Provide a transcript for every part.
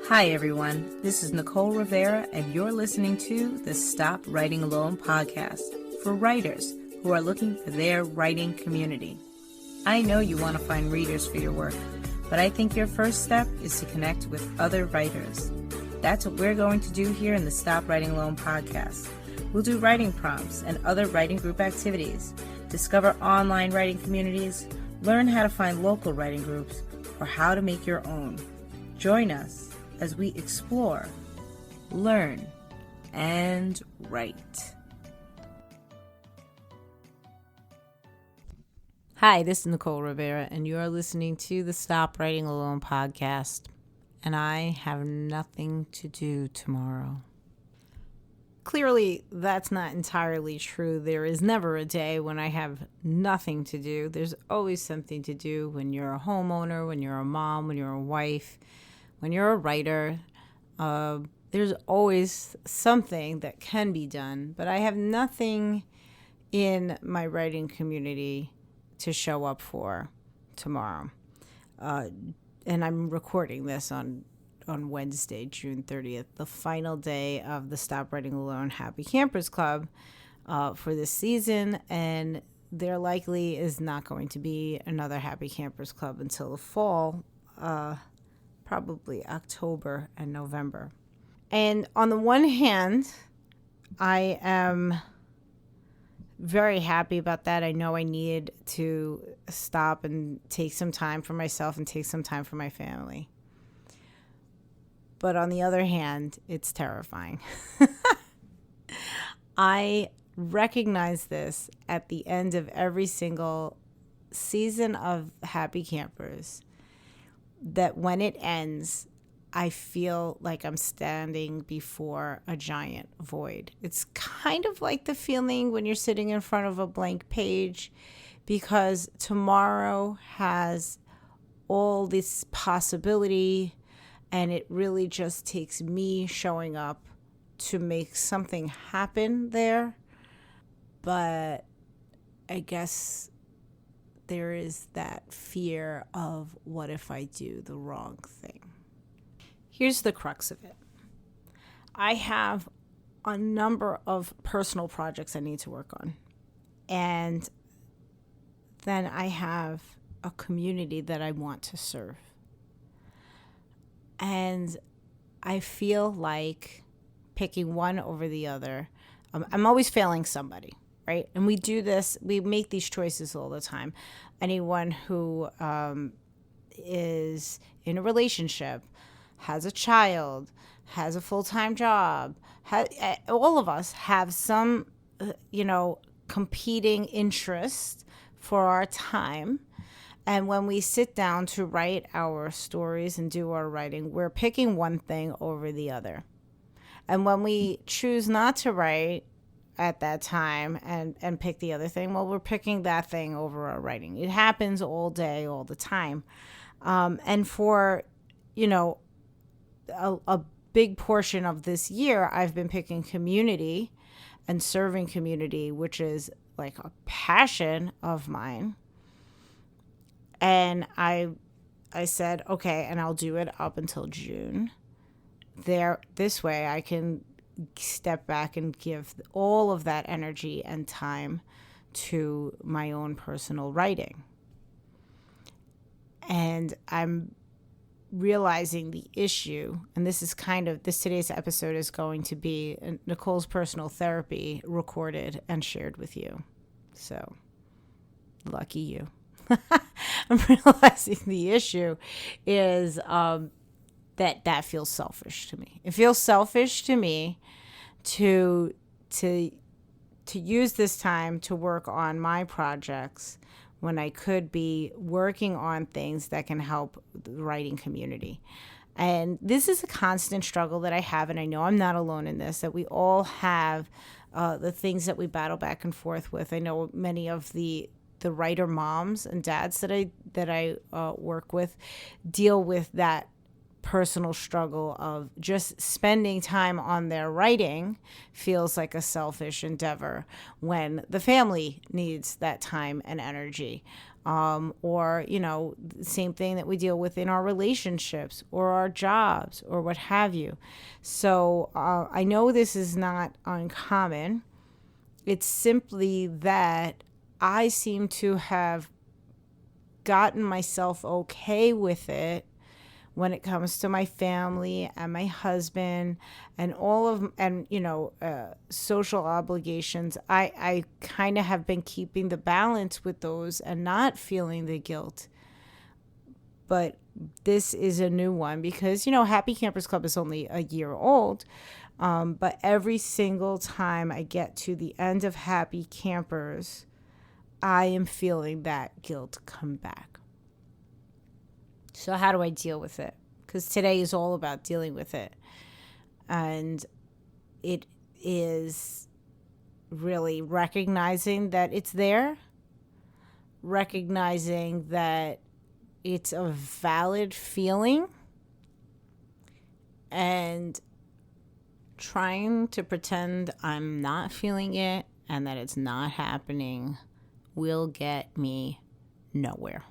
Hi, everyone. This is Nicole Rivera, and you're listening to the Stop Writing Alone podcast for writers who are looking for their writing community. I know you want to find readers for your work, but I think your first step is to connect with other writers. That's what we're going to do here in the Stop Writing Alone podcast. We'll do writing prompts and other writing group activities, discover online writing communities, learn how to find local writing groups, or how to make your own. Join us as we explore, learn, and write. Hi, this is Nicole Rivera, and you are listening to the Stop Writing Alone podcast. And I have nothing to do tomorrow. Clearly, that's not entirely true. There is never a day when I have nothing to do. There's always something to do when you're a homeowner, when you're a mom, when you're a wife, when you're a writer. There's always something that can be done, but I have nothing in my writing community to show up for tomorrow. And I'm recording this on Wednesday, June 30th, the final day of the Stop Writing Alone Happy Campers Club for this season, and there likely is not going to be another Happy Campers Club until the fall, probably October and November. And on the one hand, I am very happy about that. I know I need to stop and take some time for myself and take some time for my family. But on the other hand, it's terrifying. I recognize this at the end of every single season of Happy Campers, that when it ends, I feel like I'm standing before a giant void. It's kind of like the feeling when you're sitting in front of a blank page, because tomorrow has all this possibility, and it really just takes me showing up to make something happen there. But I guess there is that fear of, what if I do the wrong thing? Here's the crux of it. I have a number of personal projects I need to work on. And then I have a community that I want to serve. And I feel like picking one over the other, I'm always failing somebody, right? And we do this, we make these choices all the time. Anyone who is in a relationship, has a child, has a full-time job, all of us have some, competing interest for our time. And when we sit down to write our stories and do our writing, we're picking one thing over the other. And when we choose not to write at that time and pick the other thing, well, we're picking that thing over our writing. It happens all day, all the time. And for, a big portion of this year, I've been picking community and serving community, which is like a passion of mine. And I said, okay, and I'll do it up until June. This way I can step back and give all of that energy and time to my own personal writing. And I'm realizing the issue, and this today's episode is going to be Nicole's personal therapy recorded and shared with you. So, lucky you. I'm realizing the issue is that feels selfish to me. It feels selfish to me to use this time to work on my projects when I could be working on things that can help the writing community. And this is a constant struggle that I have, and I know I'm not alone in this, that we all have the things that we battle back and forth with. I know many of the writer moms and dads that I work with deal with that personal struggle of just spending time on their writing feels like a selfish endeavor when the family needs that time and energy. or, same thing that we deal with in our relationships or our jobs or what have you. So I know this is not uncommon. It's simply that I seem to have gotten myself okay with it when it comes to my family and my husband and social obligations. I kind of have been keeping the balance with those and not feeling the guilt. But this is a new one because, Happy Campers Club is only a year old. But every single time I get to the end of Happy Campers, I am feeling that guilt come back. So how do I deal with it? Because today is all about dealing with it. And it is really recognizing that it's there, recognizing that it's a valid feeling, and trying to pretend I'm not feeling it and that it's not happening will get me nowhere.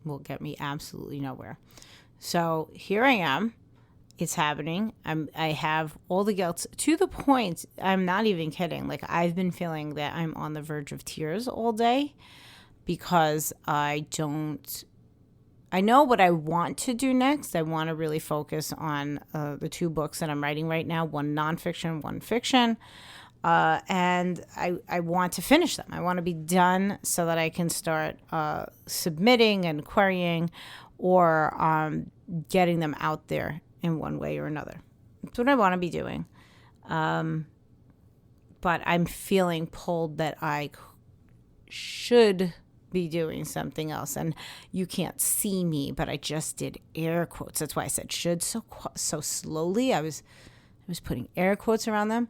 Will get me absolutely nowhere. So here I am. It's happening. I have all the guilt to the point, I'm not even kidding. Like, I've been feeling that I'm on the verge of tears all day because I know what I want to do next. I want to really focus on the 2 books that I'm writing right now, one nonfiction, one fiction. And I want to finish them. I want to be done so that I can start submitting and querying or getting them out there in one way or another. That's what I want to be doing. But I'm feeling pulled that I should be doing something else. And you can't see me, but I just did air quotes. That's why I said should so slowly. I was putting air quotes around them.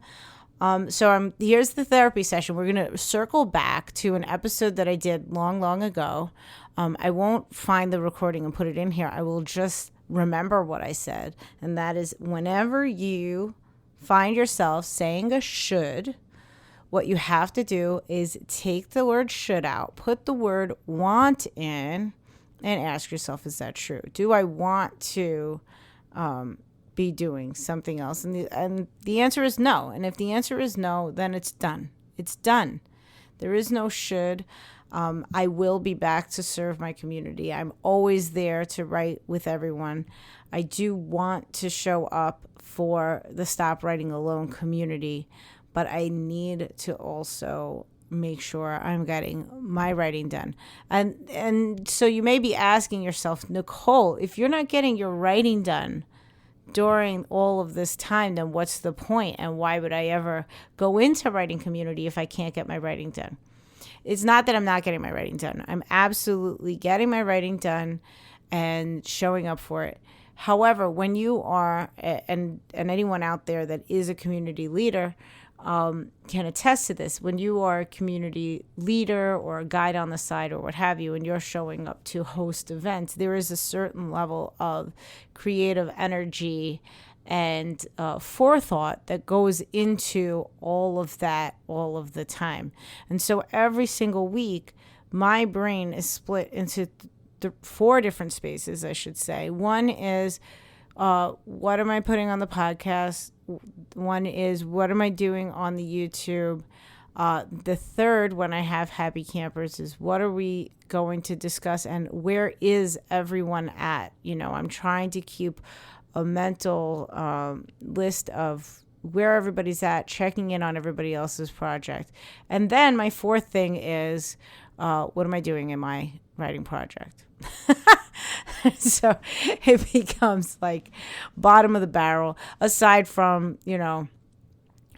Here's the therapy session. We're going to circle back to an episode that I did long ago. I won't find the recording and put it in here. I will just remember what I said. And that is, whenever you find yourself saying a should, what you have to do is take the word should out, put the word want in, and ask yourself, is that true? Do I want to be doing something else? And the answer is no. And if the answer is no, then it's done. It's done. There is no should. I will be back to serve my community. I'm always there to write with everyone. I do want to show up for the Stop Writing Alone community, but I need to also make sure I'm getting my writing done. And so you may be asking yourself, Nicole, if you're not getting your writing done during all of this time, then what's the point? And why would I ever go into writing community if I can't get my writing done? It's not that I'm not getting my writing done. I'm absolutely getting my writing done and showing up for it. However, when you are, and anyone out there that is a community leader can attest to this, when you are a community leader or a guide on the side or what have you, and you're showing up to host events, there is a certain level of creative energy and forethought that goes into all of that all of the time. And so every single week, my brain is split into 4 different spaces, I should say. One is, what am I putting on the podcast? One is, what am I doing on the YouTube? The third, when I have Happy Campers, is what are we going to discuss and where is everyone at? I'm trying to keep a mental list of where everybody's at, checking in on everybody else's project. And then my 4th thing is, what am I doing in my writing project? So it becomes like bottom of the barrel, aside from,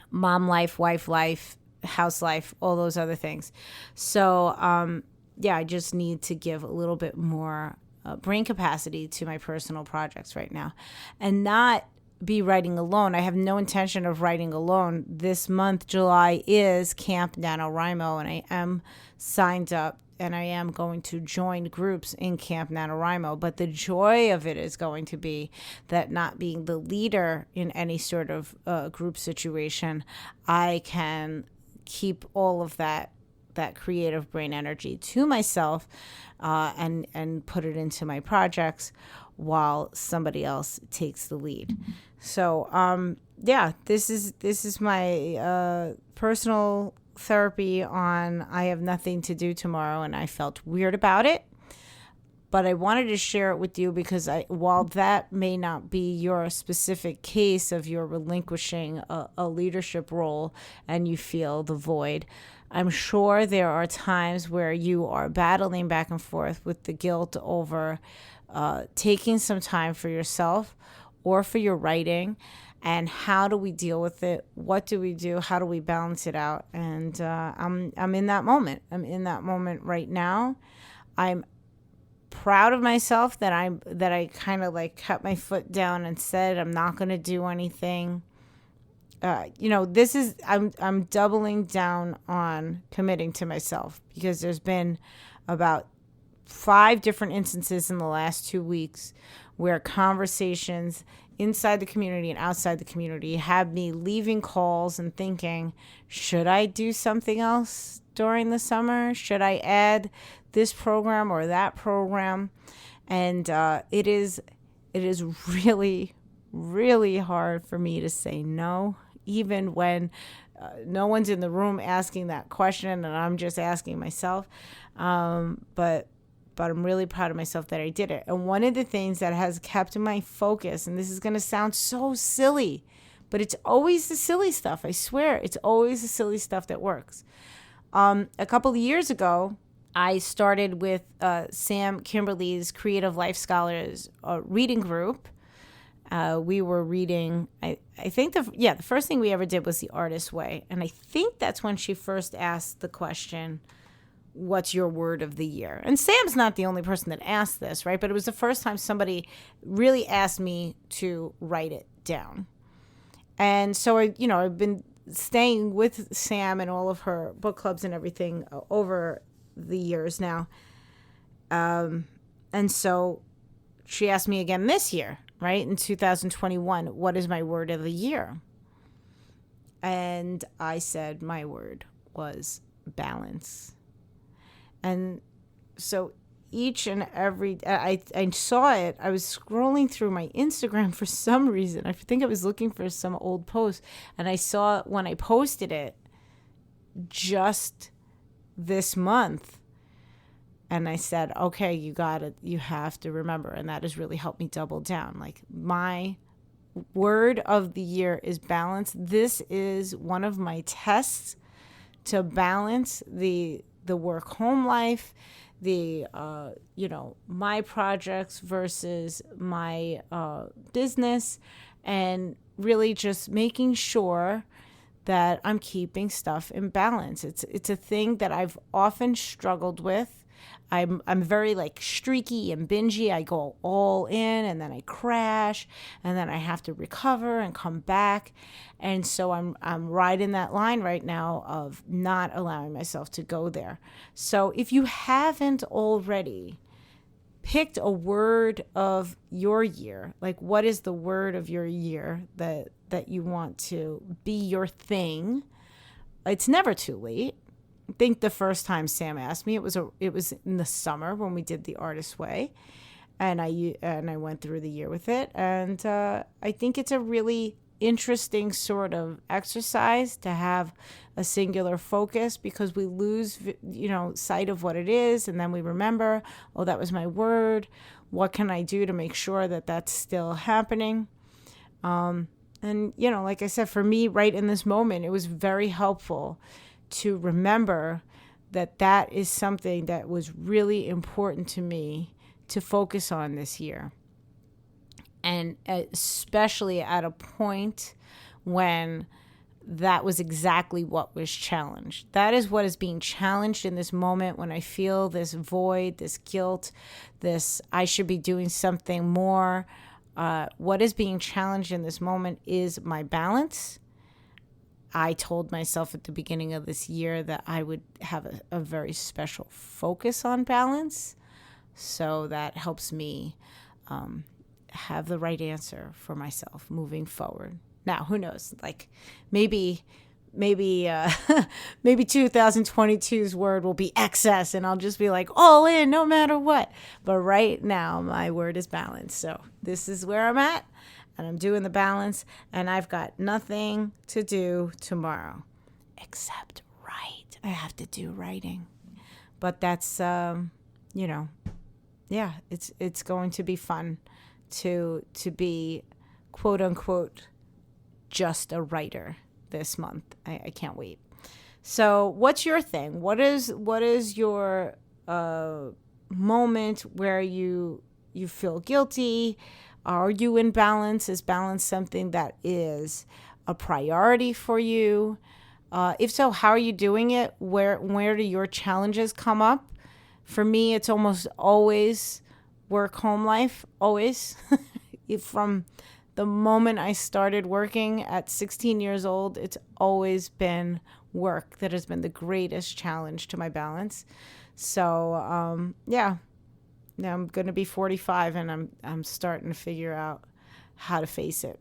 mom life, wife life, house life, all those other things. So, I just need to give a little bit more brain capacity to my personal projects right now and not be writing alone. I have no intention of writing alone. This month, July, is Camp NaNoWriMo, and I am signed up and I am going to join groups in Camp NaNoWriMo. But the joy of it is going to be that not being the leader in any sort of group situation, I can keep all of that that creative brain energy to myself, and put it into my projects while somebody else takes the lead. So this is my personal therapy on I have nothing to do tomorrow, and I felt weird about it. But I wanted to share it with you because while that may not be your specific case of you're relinquishing a leadership role and you feel the void, I'm sure there are times where you are battling back and forth with the guilt over taking some time for yourself or for your writing. And how do we deal with it? What do we do? How do we balance it out? And I'm in that moment. I'm in that moment right now. I'm proud of myself that I kind of like cut my foot down and said I'm not going to do anything. This is I'm doubling down on committing to myself, because there's been about 5 different instances in the last 2 weeks where conversations inside the community and outside the community have me leaving calls and thinking, should I do something else during the summer? Should I add this program or that program? And it is really, really hard for me to say no, even when no one's in the room asking that question and I'm just asking myself. But I'm really proud of myself that I did it. And one of the things that has kept my focus, and this is going to sound so silly, but it's always the silly stuff. I swear, it's always the silly stuff that works. A couple of years ago, I started with Sam Kimberly's Creative Life Scholars reading group. We were reading, I think the first thing we ever did was The Artist's Way. And I think that's when she first asked the question, what's your word of the year? And Sam's not the only person that asked this, right? But it was the first time somebody really asked me to write it down. And so I've been staying with Sam and all of her book clubs and everything over the years now. And so she asked me again this year, right? In 2021, what is my word of the year? And I said my word was balance. And so each and every, I saw it. I was scrolling through my Instagram for some reason. I think I was looking for some old post, and I saw when I posted it just this month. And I said, okay, you got it. You have to remember. And that has really helped me double down. Like, my word of the year is balance. This is one of my tests to balance the work home life, the my projects versus my business, and really just making sure that I'm keeping stuff in balance. It's a thing that I've often struggled with. I'm very like streaky and bingey. I go all in and then I crash and then I have to recover and come back. And so I'm riding that line right now of not allowing myself to go there. So if you haven't already picked a word of your year, like what is the word of your year that you want to be your thing, it's never too late. I think the first time Sam asked me, it was in the summer when we did The Artist's Way, and I went through the year with it, and I think it's a really interesting sort of exercise to have a singular focus, because we lose sight of what it is, and then we remember, oh, that was my word. What can I do to make sure that that's still happening? And like I said, for me, right in this moment, it was very helpful to remember that is something that was really important to me to focus on this year. And especially at a point when that was exactly what was challenged. That is what is being challenged in this moment, when I feel this void, this guilt, this I should be doing something more. What is being challenged in this moment is my balance. I told myself at the beginning of this year that I would have a very special focus on balance. So that helps me have the right answer for myself moving forward. Now, who knows? Like maybe maybe maybe 2022's word will be excess, and I'll just be like all in no matter what. But right now my word is balance. So this is where I'm at, and I'm doing the balance, and I've got nothing to do tomorrow except write. I have to do writing. But that's yeah, it's going to be fun to be quote unquote just a writer this month. I can't wait. So what's your thing? What is your moment where you feel guilty? Are you in balance? Is balance something that is a priority for you? If so, how are you doing it? Where do your challenges come up? For me, it's almost always work-home life, always. From the moment I started working at 16 years old, it's always been work that has been the greatest challenge to my balance. So, yeah. Now I'm going to be 45, and I'm starting to figure out how to face it.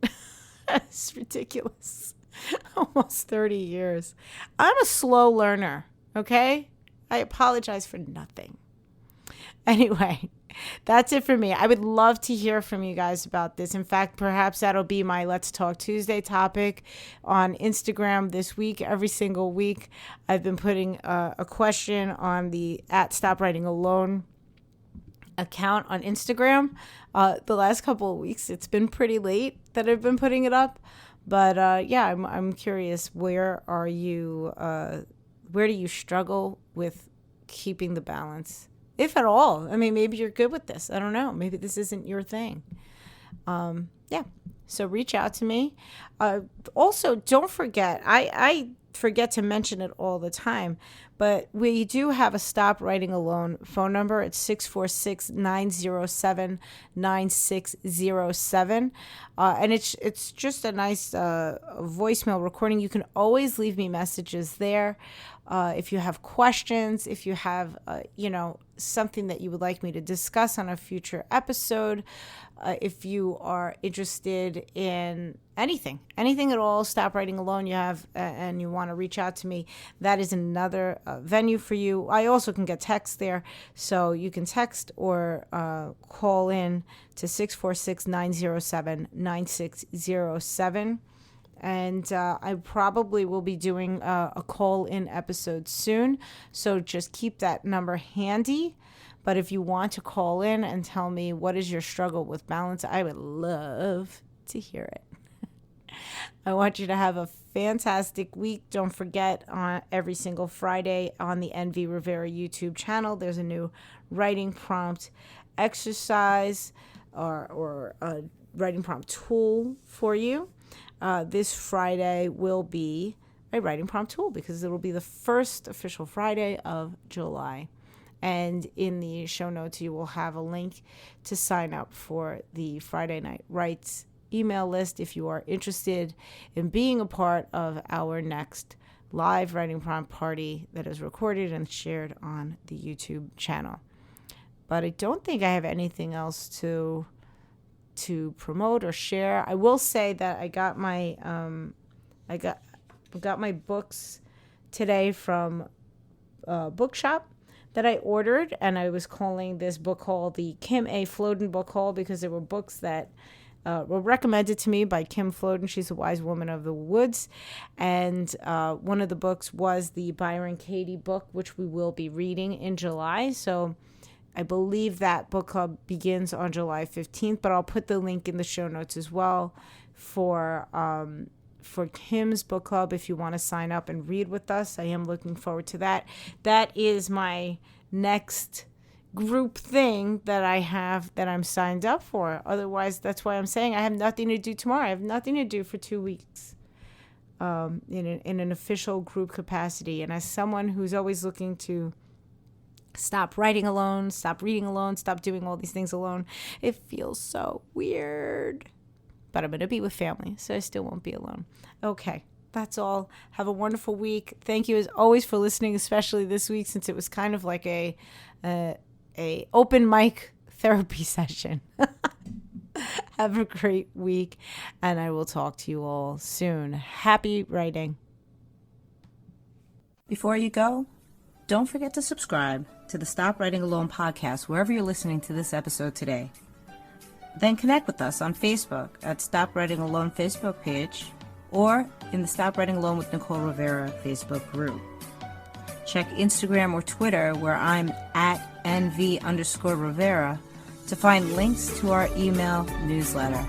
It's ridiculous. Almost 30 years. I'm a slow learner, okay? I apologize for nothing. Anyway, that's it for me. I would love to hear from you guys about this. In fact, perhaps that'll be my Let's Talk Tuesday topic on Instagram this week. Every single week, I've been putting a question on the @StopWritingAlone account on Instagram. The last couple of weeks, it's been pretty late that I've been putting it up. But yeah, I'm curious. Where are you? Where do you struggle with keeping the balance, if at all? I mean, maybe you're good with this. I don't know. Maybe this isn't your thing. Yeah. So reach out to me. Also, don't forget. I forget to mention it all the time, but we do have a Stop Writing Alone phone number. It's 646-907-9607. And it's just a nice voicemail recording. You can always leave me messages there. If you have questions, if you have, something that you would like me to discuss on a future episode, if you are interested in anything at all, Stop Writing Alone, you have, and you want to reach out to me, that is another venue for you. I also can get text there, so you can text or call in to 646-907-9607. And I probably will be doing a call-in episode soon, so just keep that number handy. But if you want to call in and tell me what is your struggle with balance, I would love to hear it. I want you to have a fantastic week. Don't forget, on every single Friday on the NV Rivera YouTube channel, there's a new writing prompt exercise or a writing prompt tool for you. This Friday will be a writing prompt tool because it will be the first official Friday of July. And in the show notes, you will have a link to sign up for the Friday Night Writes email list if you are interested in being a part of our next live writing prompt party that is recorded and shared on the YouTube channel. But I don't think I have anything else to promote or share. I will say that I got my my books today from Bookshop that I ordered, and I was calling this book haul the Kim A. Floden book haul because there were books that were recommended to me by Kim Floden. She's a wise woman of the woods, and one of the books was the Byron Katie book, which we will be reading in July. So I believe that book club begins on July 15th, but I'll put the link in the show notes as well for Kim's book club if you want to sign up and read with us. I am looking forward to that. That is my next group thing that I have that I'm signed up for. Otherwise, that's why I'm saying I have nothing to do tomorrow. I have nothing to do for 2 weeks in an official group capacity. And as someone who's always looking to stop writing alone, stop reading alone, stop doing all these things alone, it feels so weird. But I'm going to be with family, so I still won't be alone. Okay, that's all. Have a wonderful week. Thank you as always for listening, especially this week since it was kind of like a open mic therapy session. Have a great week, and I will talk to you all soon. Happy writing. Before you go, don't forget to subscribe to the Stop Writing Alone podcast wherever you're listening to this episode today. Then connect with us on Facebook at Stop Writing Alone Facebook page or in the Stop Writing Alone with Nicole Rivera Facebook group. Check Instagram or Twitter where I'm at NV_Rivera to find links to our email newsletter.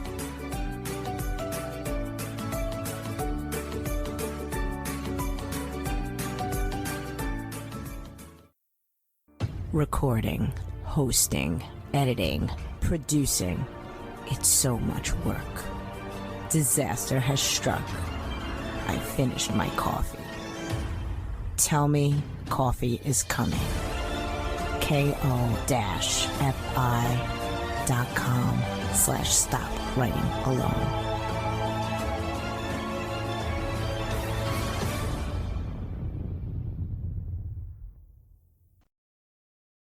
Recording, hosting, editing, producing. It's so much work. Disaster has struck. I finished my coffee. Tell me coffee is coming. ko-fi.com/stop writing alone.